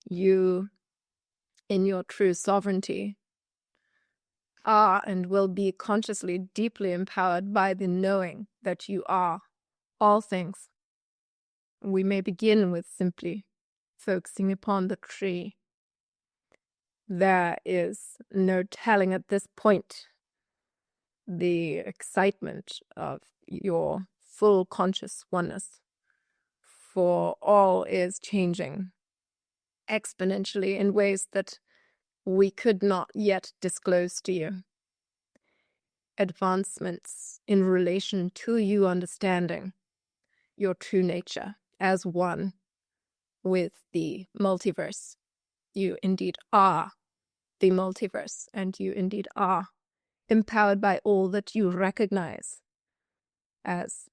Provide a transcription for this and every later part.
You, in your true sovereignty, are and will be consciously deeply empowered by the knowing that you are all things. We may begin with simply focusing upon the tree. There is no telling at this point the excitement of your full conscious oneness, for all is changing exponentially in ways that we could not yet disclose to you. Advancements in relation to you understanding your true nature as one with the multiverse. You indeed are the multiverse, and you indeed are empowered by all that you recognize as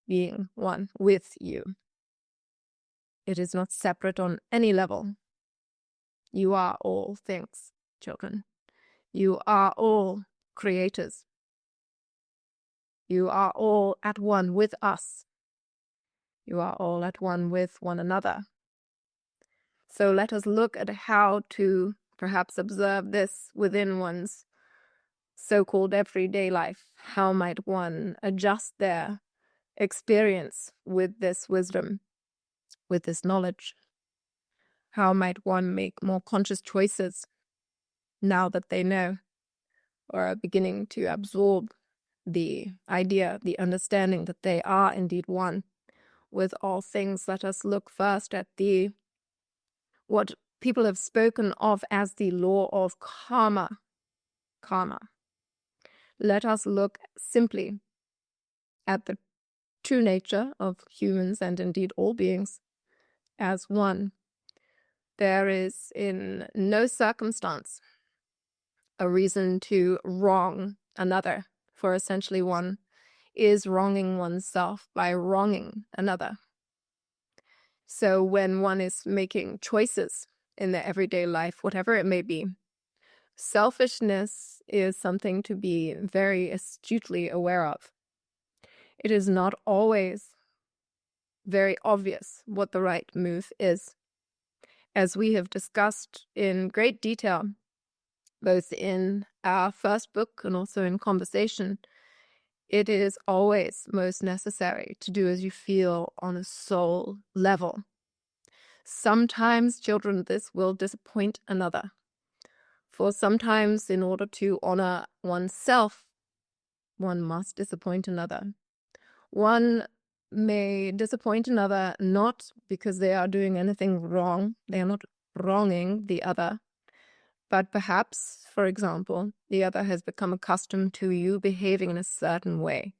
being one with you. It is not separate on any level. You are all things, children. You are all creators. You are all at one with us. You are all at one with one another. So let us look at how to perhaps observe this within one's so-called everyday life. How might one adjust their experience with this wisdom, with this knowledge? How might one make more conscious choices now that they know or are beginning to absorb the idea, the understanding that they are indeed one with all things? Let us look first at what people have spoken of as the law of karma. Karma. Let us look simply at the true nature of humans and indeed all beings as one. There is in no circumstance a reason to wrong another, for essentially one is wronging oneself by wronging another. So when one is making choices in their everyday life, whatever it may be, selfishness is something to be very astutely aware of. It is not always very obvious what the right move is. As we have discussed in great detail, both in our first book and also in conversation, it is always most necessary to do as you feel on a soul level. Sometimes, children, this will disappoint another. For sometimes, in order to honor oneself, one must disappoint another. One may disappoint another not because they are doing anything wrong, they are not wronging the other, but perhaps, for example, the other has become accustomed to you behaving in a certain way,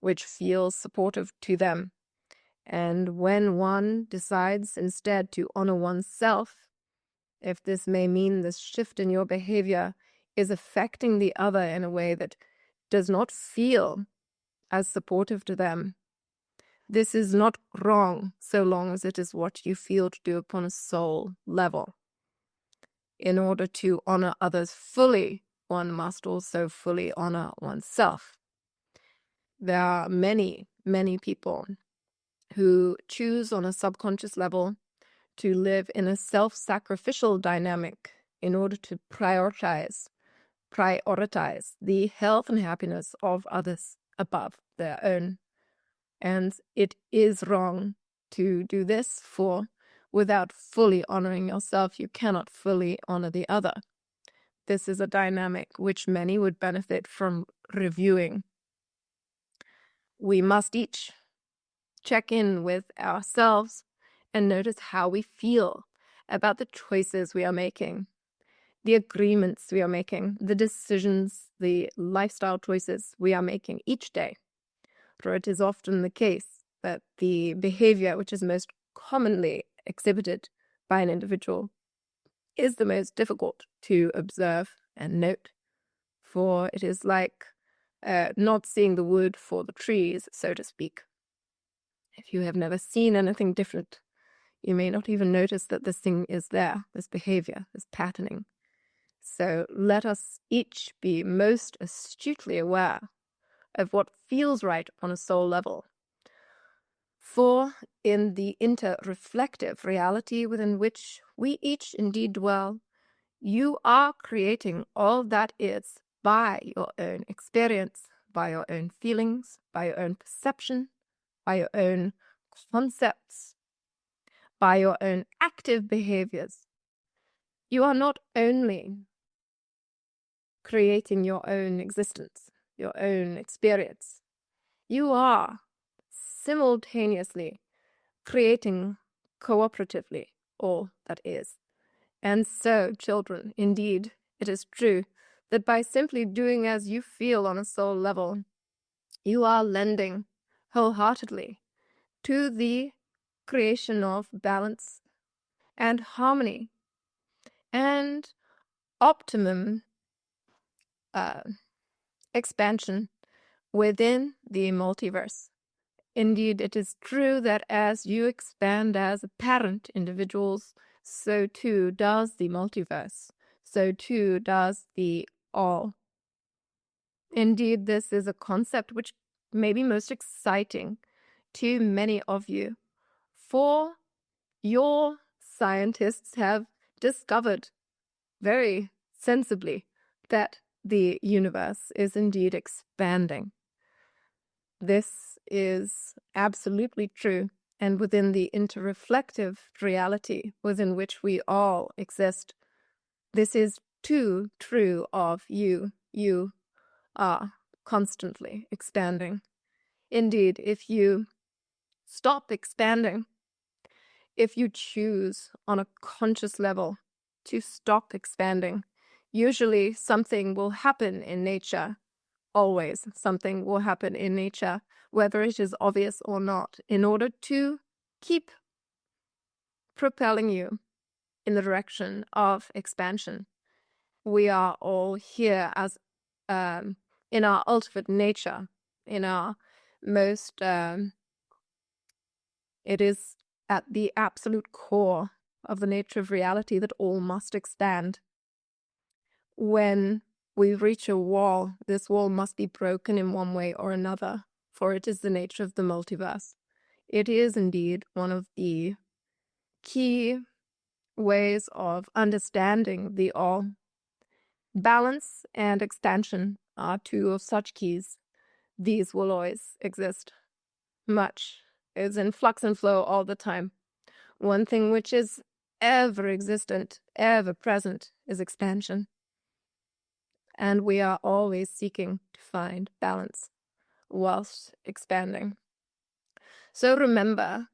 which feels supportive to them. And when one decides instead to honor oneself, if this may mean this shift in your behavior is affecting the other in a way that does not feel as supportive to them, this is not wrong so long as it is what you feel to do upon a soul level. In order to honor others fully, one must also fully honor oneself. There are many, many people who choose on a subconscious level to live in a self-sacrificial dynamic in order to prioritize the health and happiness of others above their own. And it is wrong to do this, for without fully honoring yourself, you cannot fully honor the other. This is a dynamic which many would benefit from reviewing. We must each check in with ourselves and notice how we feel about the choices we are making, the agreements we are making, the decisions, the lifestyle choices we are making each day. For it is often the case that the behavior which is most commonly exhibited by an individual is the most difficult to observe and note, for it is like not seeing the wood for the trees, so to speak. If you have never seen anything different, you may not even notice that this thing is there, this behavior, this patterning. So let us each be most astutely aware of what feels right on a soul level. For in the inter-reflective reality within which we each indeed dwell, you are creating all that is by your own experience, by your own feelings, by your own perception, by your own concepts, by your own active behaviors. You are not only creating your own existence, your own experience, you are simultaneously creating cooperatively all that is. And so, children, indeed, it is true that by simply doing as you feel on a soul level, you are lending wholeheartedly to the creation of balance and harmony and optimum expansion within the multiverse. Indeed, it is true that as you expand as apparent individuals, so too does the multiverse. So too does the all. Indeed, this is a concept which may be most exciting to many of you, for your scientists have discovered very sensibly that the universe is indeed expanding. This is absolutely true, and within the interreflective reality within which we all exist, this is too true of you. You are constantly expanding. Indeed, if you stop expanding, if you choose on a conscious level to stop expanding, usually something will happen in nature. Always something will happen in nature, whether it is obvious or not, in order to keep propelling you in the direction of expansion. We are all here as in our ultimate nature, in our most, it is at the absolute core of the nature of reality that all must expand. When we reach a wall, this wall must be broken in one way or another, for it is the nature of the multiverse. It is indeed one of the key ways of understanding the all. Balance and expansion are two of such keys. These will always exist. Much is in flux and flow all the time. One thing which is ever existent, ever present, is expansion. And we are always seeking to find balance whilst expanding. So remember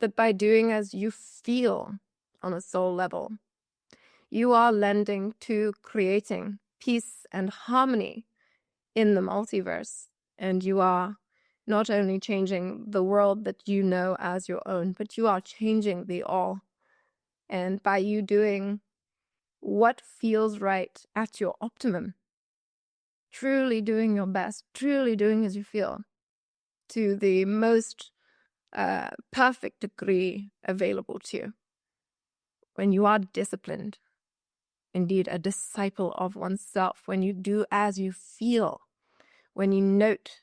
that by doing as you feel on a soul level, you are lending to creating peace and harmony in the multiverse. And you are not only changing the world that you know as your own, but you are changing the all. And by you doing what feels right at your optimum, truly doing your best, truly doing as you feel, to the most perfect degree available to you. When you are disciplined, indeed a disciple of oneself, when you do as you feel, when you note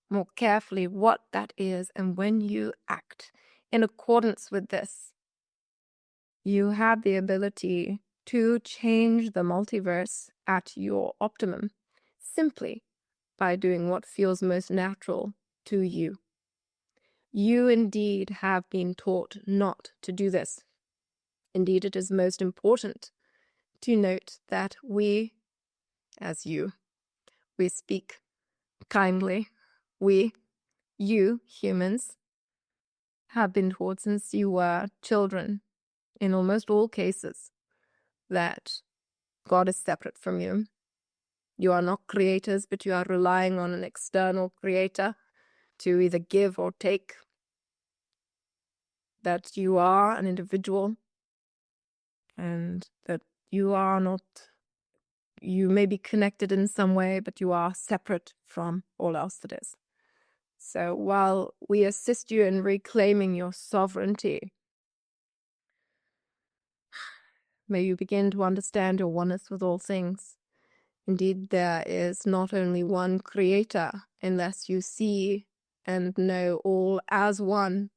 more carefully what that is, and when you act in accordance with this, you have the ability to change the multiverse at your optimum simply by doing what feels most natural to you. You indeed have been taught not to do this. Indeed, it is most important to note that we, as you, we speak kindly. You humans, have been taught since you were children, in almost all cases, that God is separate from you. You are not creators, but you are relying on an external creator to either give or take. That you are an individual, and that you are not, you may be connected in some way, but you are separate from all else that is. So while we assist you in reclaiming your sovereignty, may you begin to understand your oneness with all things. Indeed, there is not only one creator, unless you see and know all as one.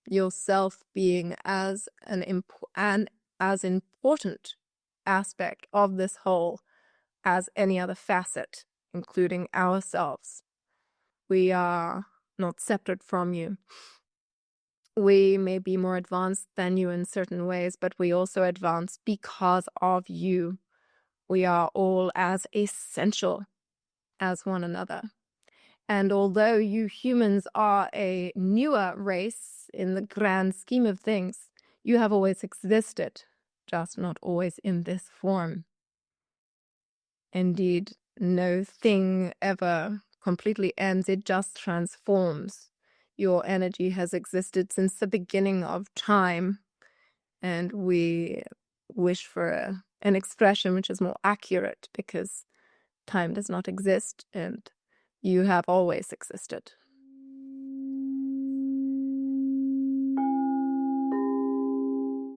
yourself being as as important aspect of this whole as any other facet, including ourselves. We are not separate from you. We may be more advanced than you in certain ways, but we also advance because of you. We are all as essential as one another. And although you humans are a newer race in the grand scheme of things, you have always existed, just not always in this form. Indeed, no thing ever completely ends, it just transforms. Your energy has existed since the beginning of time, and we wish for an expression which is more accurate, because time does not exist, and you have always existed.